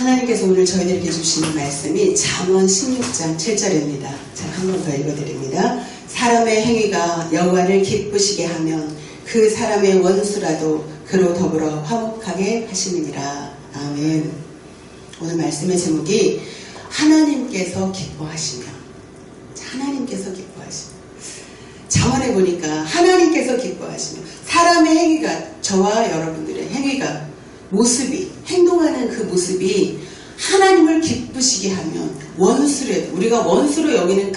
하나님께서 오늘 저희들에게 주시는 말씀이 잠언 16장 7절입니다. 자, 한 번 더 읽어드립니다. 사람의 행위가 여호와를 기쁘시게 하면 그 사람의 원수라도 그로 더불어 화목하게 하시느니라. 아멘. 오늘 말씀의 제목이 하나님께서 기뻐하시며, 하나님께서 기뻐하시며. 잠언에 보니까 하나님께서 기뻐하시며, 사람의 행위가, 저와 여러분들의 행위가, 모습이, 행동하는 그 모습이 하나님을 기쁘시게 하면 원수래, 우리가 원수로 여기는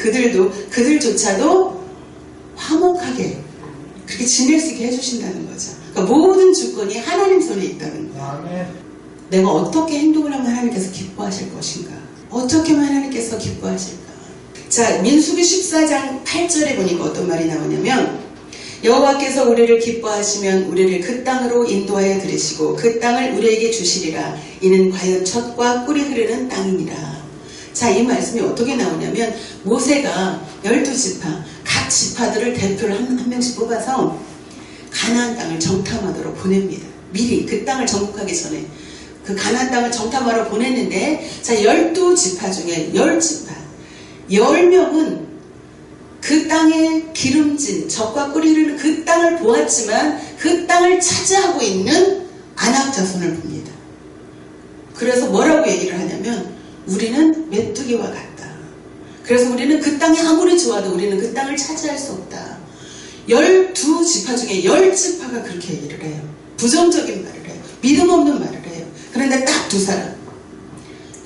그들조차도 화목하게 그렇게 지낼 수 있게 해주신다는 거죠. 그러니까 모든 주권이 하나님 손에 있다는 거예요. 내가 어떻게 행동을 하면 하나님께서 기뻐하실 것인가? 어떻게 하면 하나님께서 기뻐하실까? 자, 민수기 14장 8절에 보니까 어떤 말이 나오냐면, 여호와께서 우리를 기뻐하시면 우리를 그 땅으로 인도하여 들으시고 그 땅을 우리에게 주시리라. 이는 과연 젖과 꿀이 흐르는 땅이니라. 자, 이 말씀이 어떻게 나오냐면, 모세가 12지파, 각 지파들을 대표를 한 명씩 뽑아서 가나안 땅을 정탐하도록 보냅니다. 미리 그 땅을 정복하기 전에 그 가나안 땅을 정탐하러 보냈는데, 자, 12지파 중에 10지파, 10명은 그 땅에 기름진 젖과 꿀이 흐르는 그 땅을 보았지만 그 땅을 차지하고 있는 아낙 자손을 봅니다. 그래서 뭐라고 얘기를 하냐면, 우리는 메뚜기와 같다. 그래서 우리는 그 땅이 아무리 좋아도 우리는 그 땅을 차지할 수 없다. 12지파 중에 10지파가 그렇게 얘기를 해요. 부정적인 말을 해요. 믿음 없는 말을 해요. 그런데 딱 두 사람,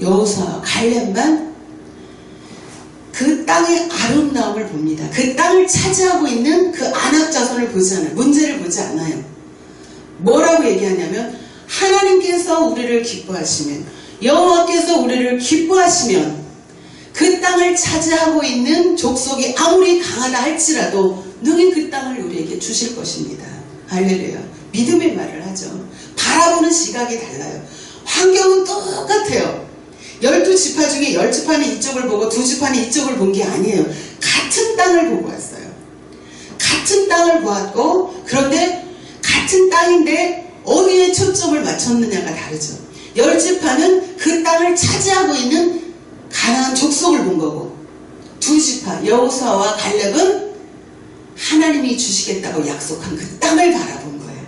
여호수아와 갈렙만 그 땅의 아름다움을 봅니다. 그 땅을 차지하고 있는 그 아낙 자손을 보지 않아요. 문제를 보지 않아요. 뭐라고 얘기하냐면, 하나님께서 우리를 기뻐하시면, 여호와께서 우리를 기뻐하시면 그 땅을 차지하고 있는 족속이 아무리 강하다 할지라도 능히 그 땅을 우리에게 주실 것입니다. 할렐루야. 믿음의 말을 하죠. 바라보는 시각이 달라요. 환경은 똑같아요. 12지파 중에 10지파는 이쪽을 보고 2지파는 이쪽을 본 게 아니에요. 같은 땅을 보고 왔어요. 같은 땅을 보았고, 그런데 같은 땅인데 어디에 초점을 맞췄느냐가 다르죠. 10지파는 그 땅을 차지하고 있는 가나안 족속을 본 거고, 2지파 여호수아와 갈렙은 하나님이 주시겠다고 약속한 그 땅을 바라본 거예요.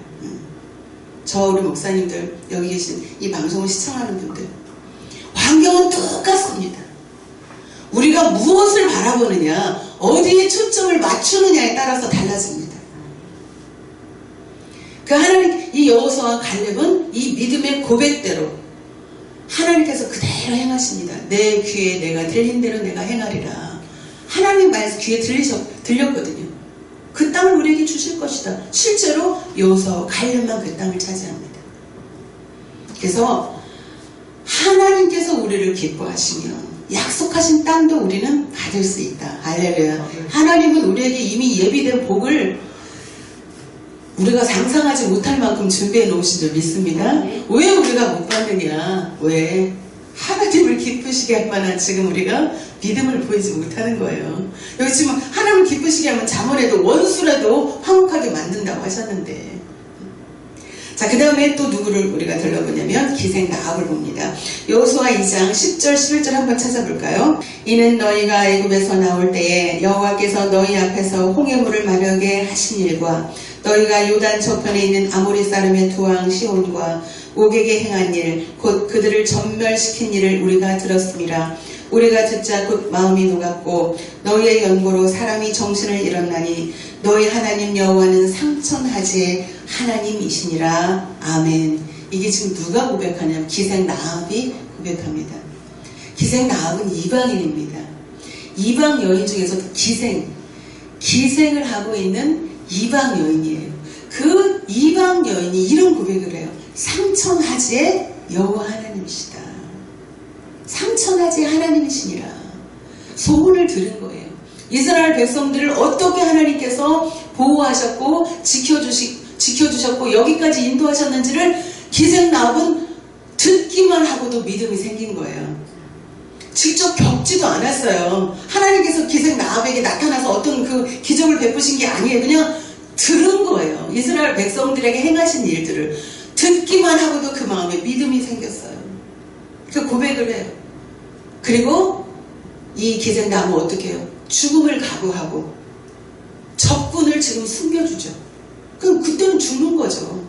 저 우리 목사님들, 여기 계신 이 방송을 시청하는 분들, 환경은 똑같습니다. 우리가 무엇을 바라보느냐, 어디에 초점을 맞추느냐에 따라서 달라집니다. 그 하나님, 이 여호수아와 갈렙은 이 믿음의 고백대로 하나님께서 그대로 행하십니다. 내 귀에 내가 들린 대로 내가 행하리라. 하나님 말씀 귀에 들렸거든요. 그 땅을 우리에게 주실 것이다. 실제로 여호수아와 갈렙만 그 땅을 차지합니다. 그래서 하나님께서 우리를 기뻐하시면 약속하신 땅도 우리는 받을 수 있다. 할렐루야. 하나님은 우리에게 이미 예비된 복을 우리가 상상하지 못할 만큼 준비해 놓으신 줄 믿습니다. 왜 우리가 못 받느냐? 왜? 하나님을 기쁘시게 할 만한 지금 우리가 믿음을 보이지 못하는 거예요. 여기 지금 하나님을 기쁘시게 하면 잠언에도 원수라도 화목하게 만든다고 하셨는데, 자, 그 다음에 또 누구를 우리가 들러보냐면 기생 라합을 봅니다. 여호수아 2장 10절 11절 한번 찾아볼까요? 이는 너희가 애굽에서 나올 때에 여호와께서 너희 앞에서 홍해물을 마르게 하신 일과 너희가 요단 저편에 있는 아모리 사람의 두 왕 시온과 옥에게 행한 일, 곧 그들을 전멸시킨 일을 우리가 들었음이라. 우리가 듣자 곧 마음이 녹았고 너희의 연고로 사람이 정신을 잃었나니 너희 하나님 여호와는 상천하지의 하나님이시니라. 아멘. 이게 지금 누가 고백하냐면 기생 라합이 고백합니다. 기생 라합은 이방인입니다. 이방 여인 중에서도 기생을 하고 있는 이방 여인이에요. 그 이방 여인이 이런 고백을 해요. 상천하지의 여호와 하나님이시다. 상천하지의 하나님이시니라. 소문을 들은 거예요. 이스라엘 백성들을 어떻게 하나님께서 보호하셨고 지켜주셨고 여기까지 인도하셨는지를 기생 라합은 듣기만 하고도 믿음이 생긴 거예요. 직접 겪지도 않았어요. 하나님께서 기생 라합에게 나타나서 어떤 그 기적을 베푸신 게 아니에요. 그냥 들은 거예요. 이스라엘 백성들에게 행하신 일들을 듣기만 하고도 그 마음에 믿음이 생겼어요. 그 고백을 해요. 그리고 이 기생나무 어떻게 해요? 죽음을 각오하고 적군을 지금 숨겨주죠. 그럼 그때는 죽는 거죠.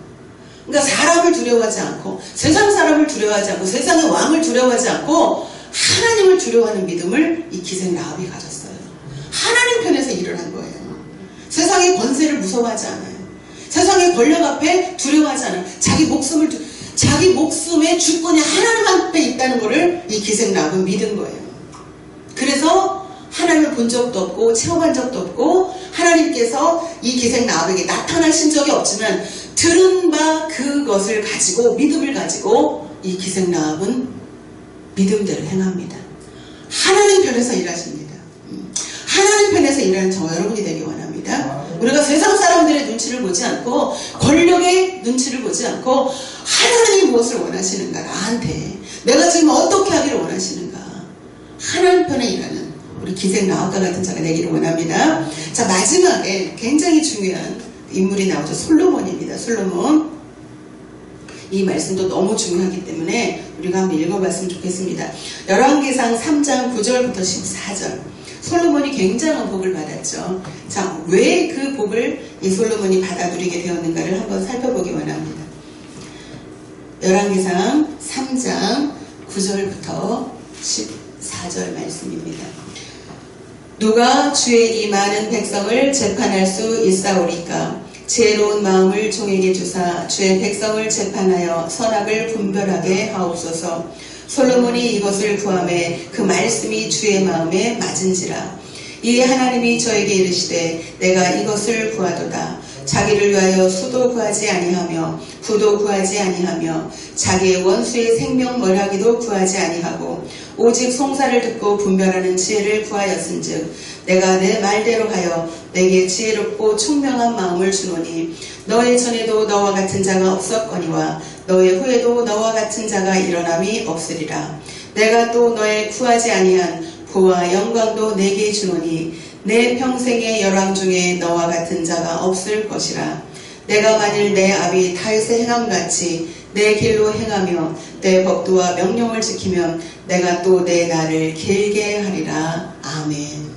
그러니까 사람을 두려워하지 않고 세상 사람을 두려워하지 않고 세상의 왕을 두려워하지 않고 하나님을 두려워하는 믿음을 이 기생라합이 가졌어요. 하나님 편에서 일을 한 거예요. 세상의 권세를 무서워하지 않아요. 세상의 권력 앞에 두려워하지 않아요. 자기 목숨의 주권이 하나님 앞에 있다는 것을 이 기생라합은 믿은 거예요. 그래서 하나님을 본 적도 없고 체험한 적도 없고 하나님께서 이 기생라합에게 나타나신 적이 없지만 들은 바 그것을 가지고 믿음을 가지고 이 기생라합은 믿음대로 행합니다. 하나님 편에서 일하십니다. 하나님 편에서 일하는 저와 여러분이 되기 원합니다. 우리가 세상 사람들의 눈치를 보지 않고 권력의 눈치를 보지 않고 하나님이 무엇을 원하시는가, 나한테 내가 지금 어떻게 하기를 원하시는가, 하나님 편에 일하는 우리 기생라합과 같은 자가 되기를 원합니다. 자, 마지막에 굉장히 중요한 인물이 나오죠. 솔로몬입니다. 솔로몬. 이 말씀도 너무 중요하기 때문에 우리가 한번 읽어봤으면 좋겠습니다. 열왕기상 3장 9절부터 14절. 솔로몬이 굉장한 복을 받았죠. 자, 왜 그 복을 이 솔로몬이 받아 누리게 되었는가를 한번 살펴보기 원합니다. 열왕기상 3장 9절부터 14절 말씀입니다. 누가 주의 이 많은 백성을 재판할 수 있사오리까? 지혜로운 마음을 종에게 주사 주의 백성을 재판하여 선악을 분별하게 하옵소서. 솔로몬이 이것을 구하매 그 말씀이 주의 마음에 맞은지라. 이에 하나님이 저에게 이르시되 내가 이것을 구하도다. 자기를 위하여 수도 구하지 아니하며 부도 구하지 아니하며 자기의 원수의 생명 멀하기도 구하지 아니하고 오직 송사를 듣고 분별하는 지혜를 구하였은즉 내가 내 말대로 하여 내게 지혜롭고 총명한 마음을 주노니 너의 전에도 너와 같은 자가 없었거니와 너의 후에도 너와 같은 자가 일어남이 없으리라. 내가 또 너의 구하지 아니한 부와 영광도 내게 주노니 내 평생의 열왕 중에 너와 같은 자가 없을 것이라. 내가 만일 내 아비 다윗의 행함같이 내 길로 행하며 내 법도와 명령을 지키면 내가 또 내 날을 길게 하리라. 아멘.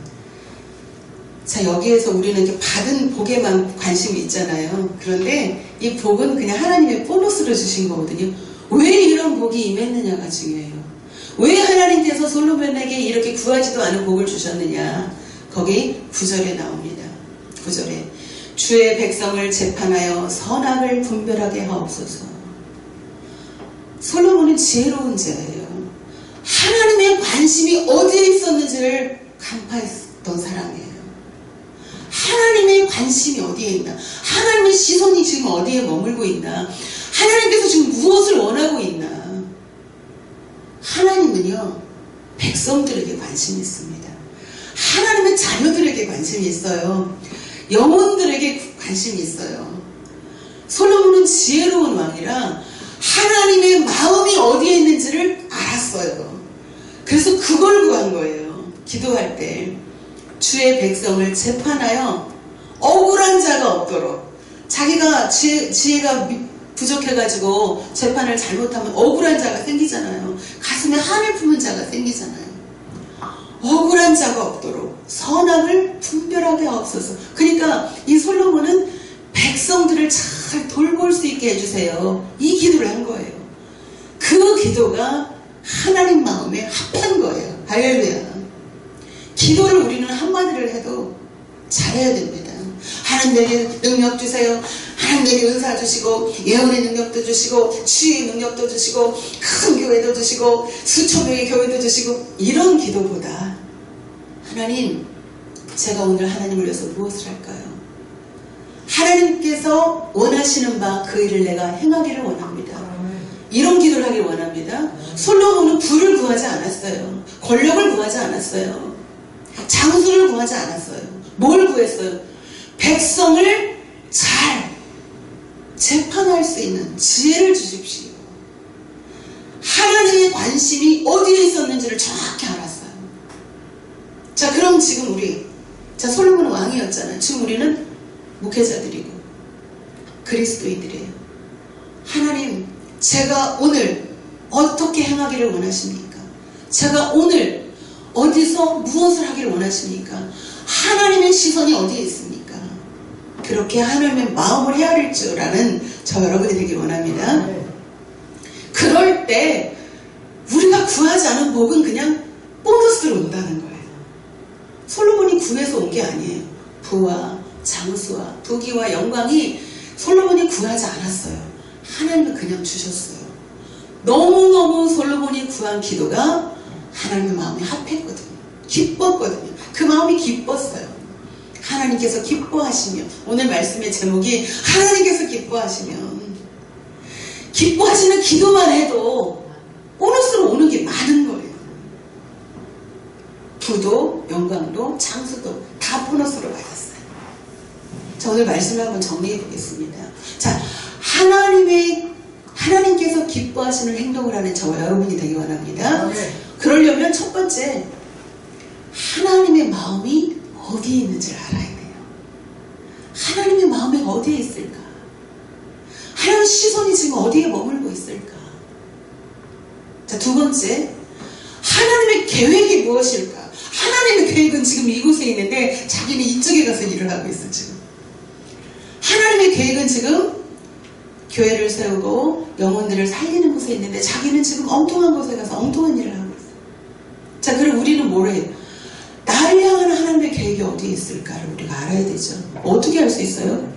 자, 여기에서 우리는 이제 받은 복에만 관심이 있잖아요. 그런데 이 복은 그냥 하나님의 보너스로 주신 거거든요. 왜 이런 복이 임했느냐가 중요해요. 왜 하나님께서 솔로몬에게 이렇게 구하지도 않은 복을 주셨느냐. 거기 9절에 나옵니다. 9절에 주의 백성을 재판하여 선악을 분별하게 하옵소서. 솔로몬은 지혜로운 자예요. 하나님의 관심이 어디에 있었는지를 간파했던 사람이에요. 하나님의 관심이 어디에 있나? 하나님의 시선이 지금 어디에 머물고 있나? 하나님께서 지금 무엇을 원하고 있나? 하나님은요, 백성들에게 관심이 있습니다. 하나님의 자녀들에게 관심이 있어요. 영혼들에게 관심이 있어요. 솔로몬은 지혜로운 왕이라 하나님의 마음이 어디에 있는지를 알았어요. 그래서 그걸 구한 거예요. 기도할 때 주의 백성을 재판하여 억울한 자가 없도록. 자기가 지혜가 부족해가지고 재판을 잘못하면 억울한 자가 생기잖아요. 가슴에 한을 품은 자가 생기잖아요. 억울한 자가 없도록 선악을 분별하게 하옵소서. 그러니까 이 솔로몬은 백성들을 잘 돌볼 수 있게 해주세요. 이 기도를 한 거예요. 그 기도가 하나님 마음에 합한 거예요. 할렐루야. 기도를 우리는 한마디를 해도 잘해야 됩니다. 하나님 내게 능력 주세요. 하나님 내게 은사 주시고 예언의 능력도 주시고 치유의 능력도 주시고 큰 교회도 주시고 수천 명의 교회도 주시고, 이런 기도보다 하나님, 제가 오늘 하나님을 위해서 무엇을 할까요? 하나님께서 원하시는 바 그 일을 내가 행하기를 원합니다. 이런 기도를 하길 원합니다. 솔로몬은 부를 구하지 않았어요. 권력을 구하지 않았어요. 장수를 구하지 않았어요. 뭘 구했어요? 백성을 잘 재판할 수 있는 지혜를 주십시오. 하나님의 관심이 어디에 있었는지를 정확히 알았어요. 자, 그럼 지금 자, 솔로몬은 왕이었잖아요. 지금 우리는 목회자들이고 그리스도인들이에요. 하나님, 제가 오늘 어떻게 행하기를 원하십니까? 제가 오늘 어디서 무엇을 하기를 원하십니까? 하나님의 시선이 어디에 있습니까? 그렇게 하나님의 마음을 헤아릴 줄 아는 저 여러분이 되길 원합니다. 그럴 때 우리가 구하지 않은 복은 그냥 보너스로 온다는 거예요. 솔로몬이 구해서 온 게 아니에요. 부와 장수와 부귀와 영광이 솔로몬이 구하지 않았어요. 하나님은 그냥 주셨어요. 너무너무 솔로몬이 구한 기도가 하나님의 마음에 합했거든요. 기뻤거든요. 그 마음이 기뻤어요. 하나님께서 기뻐하시며, 오늘 말씀의 제목이 하나님께서 기뻐하시는 기도만 해도 보너스로 오는 게 많은 거예요. 부도 영광도 장수도 다 보너스로 받았어요. 자, 오늘 말씀을 한번 정리해 보겠습니다. 자, 하나님께서 기뻐하시는 행동을 하는 저와 여러분이 되기 원합니다. 그러려면 첫 번째, 하나님의 마음이 어디에 있는지를 알아야 돼요. 하나님의 마음이 어디에 있을까? 하나님의 시선이 지금 어디에 머물고 있을까? 자, 두 번째, 하나님의 계획이 무엇일까? 하나님의 계획은 지금 이곳에 있는데 자기는 이쪽에 가서 일을 하고 있어. 지금 하나님의 계획은 지금 교회를 세우고 영혼들을 살리는 곳에 있는데 자기는 지금 엉뚱한 곳에 가서 엉뚱한 일을 하고 있어. 자, 그럼 우리는 뭘 해요? 나를 향한 하나님의 계획이 어디에 있을까를 우리가 알아야 되죠. 어떻게 알 수 있어요?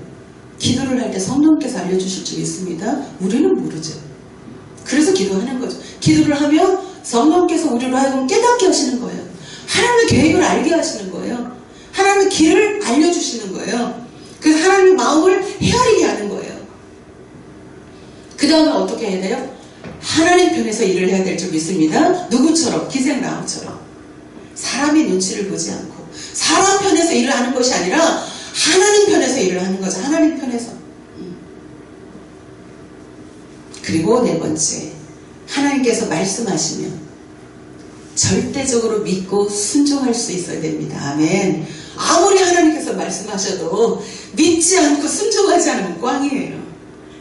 기도를 할 때 성령께서 알려주실 줄 믿습니다. 우리는 모르죠. 그래서 기도하는 거죠. 기도를 하면 성령께서 우리로 하여금 깨닫게 하시는 거예요. 하나님의 계획을 알게 하시는 거예요. 하나님의 길을 알려주시는 거예요. 그래서 하나님의 마음을 헤아리게 하는 거예요. 그 다음에 어떻게 해야 돼요? 하나님 편에서 일을 해야 될 줄 믿습니다. 누구처럼? 기생나무처럼. 사람의 눈치를 보지 않고 사람 편에서 일을 하는 것이 아니라 하나님 편에서 일을 하는 거죠. 하나님 편에서. 그리고 네 번째, 하나님께서 말씀하시면 절대적으로 믿고 순종할 수 있어야 됩니다. 아멘. 아무리 하나님께서 말씀하셔도 믿지 않고 순종하지 않으면 꽝이에요.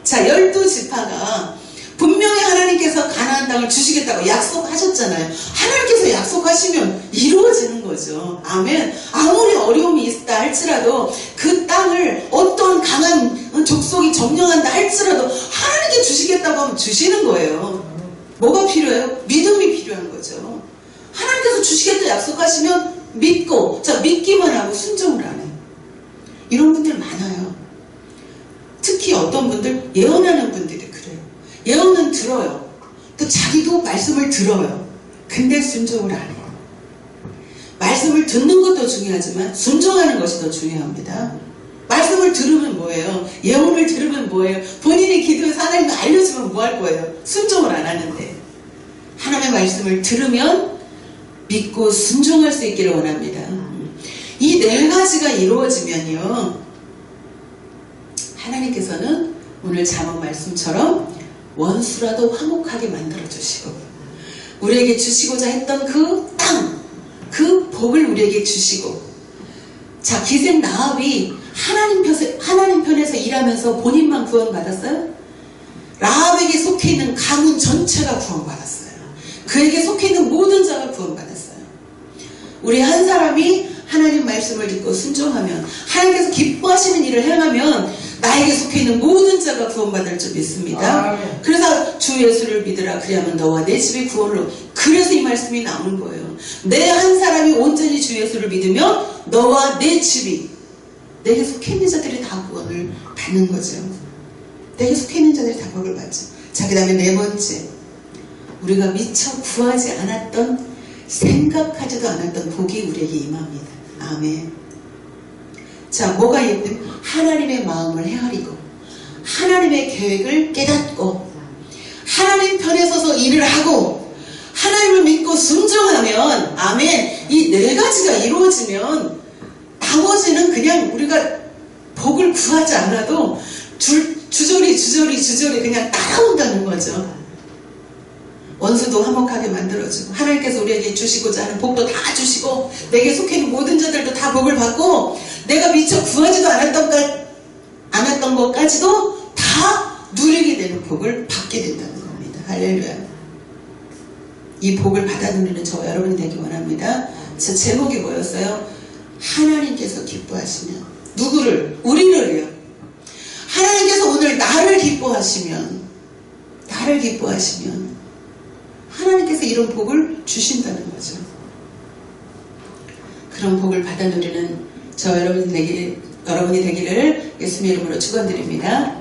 자, 12지파가 분명히 하나님께서 가나안 땅을 주시겠다고 약속하셨잖아요. 하나님께서 약속하시면 이루어지는 거죠. 아멘. 아무리 어려움이 있다 할지라도 그 땅을 어떤 강한 족속이 점령한다 할지라도 하나님께 주시겠다고 하면 주시는 거예요. 뭐가 필요해요? 믿음이 필요한 거죠. 하나님께서 주시겠다 약속하시면 믿고, 자, 믿기만 하고 순종을 안 해요. 이런 분들 많아요. 특히 어떤 분들, 예언하는 분들이 그래요. 예언은 들어요. 또 자기도 말씀을 들어요. 근데 순종을 안 해요. 말씀을 듣는 것도 중요하지만 순종하는 것이 더 중요합니다. 말씀을 들으면 뭐예요? 예언을 들으면 뭐예요? 본인이 기도해서 하나님이 알려주면 뭐 할 거예요? 순종을 안 하는데. 하나님의 말씀을 들으면 믿고 순종할 수 있기를 원합니다. 이 네 가지가 이루어지면요, 하나님께서는 오늘 잠언 말씀처럼 원수라도 화목하게 만들어주시고 우리에게 주시고자 했던 그 땅, 그 복을 우리에게 주시고, 자, 기생 라합이 하나님 편에서 일하면서 본인만 구원받았어요? 라합에게 속해 있는 가문 전체가 구원받았어요. 그에게 속해 있는 모든 자가 구원받았어요. 우리 한 사람이 하나님 말씀을 듣고 순종하면, 하나님께서 기뻐하시는 일을 행하면 나에게 속해 있는 모든 자가 구원받을 줄 믿습니다. 그래서 주 예수를 믿으라 그리하면 너와 내 집이 구원을. 그래서 이 말씀이 나오는 거예요. 내 한 사람이 온전히 주 예수를 믿으면 너와 내 집이, 내게 속해 있는 자들이 다 구원을 받는 거죠. 내게 속해 있는 자들이 다 복을 받죠. 자, 그 다음에 네 번째, 우리가 미처 구하지 않았던, 생각하지도 않았던 복이 우리에게 임합니다. 아멘. 자, 뭐가 있든 하나님의 마음을 헤아리고 하나님의 계획을 깨닫고 하나님 편에 서서 일을 하고 하나님을 믿고 순종하면, 아멘, 이 네 가지가 이루어지면 나머지는 그냥 우리가 복을 구하지 않아도 주저리 그냥 따라온다는 거죠. 원수도 화목하게 만들어주고 하나님께서 우리에게 주시고자 하는 복도 다 주시고 내게 속해 있는 모든 자들도 다 복을 받고 내가 미처 구하지도 않았던 것까지도 다 누리게 되는 복을 받게 된다는 겁니다. 할렐루야. 이 복을 받아 누리는 저와 여러분이 되기 원합니다. 제 제목이 뭐였어요? 하나님께서 기뻐하시면. 누구를? 우리를요. 하나님께서 오늘 나를 기뻐하시면 하나님께서 이런 복을 주신다는 거죠. 그런 복을 받아 누리는 저와 여러분이 되기를 예수님의 이름으로 축원드립니다.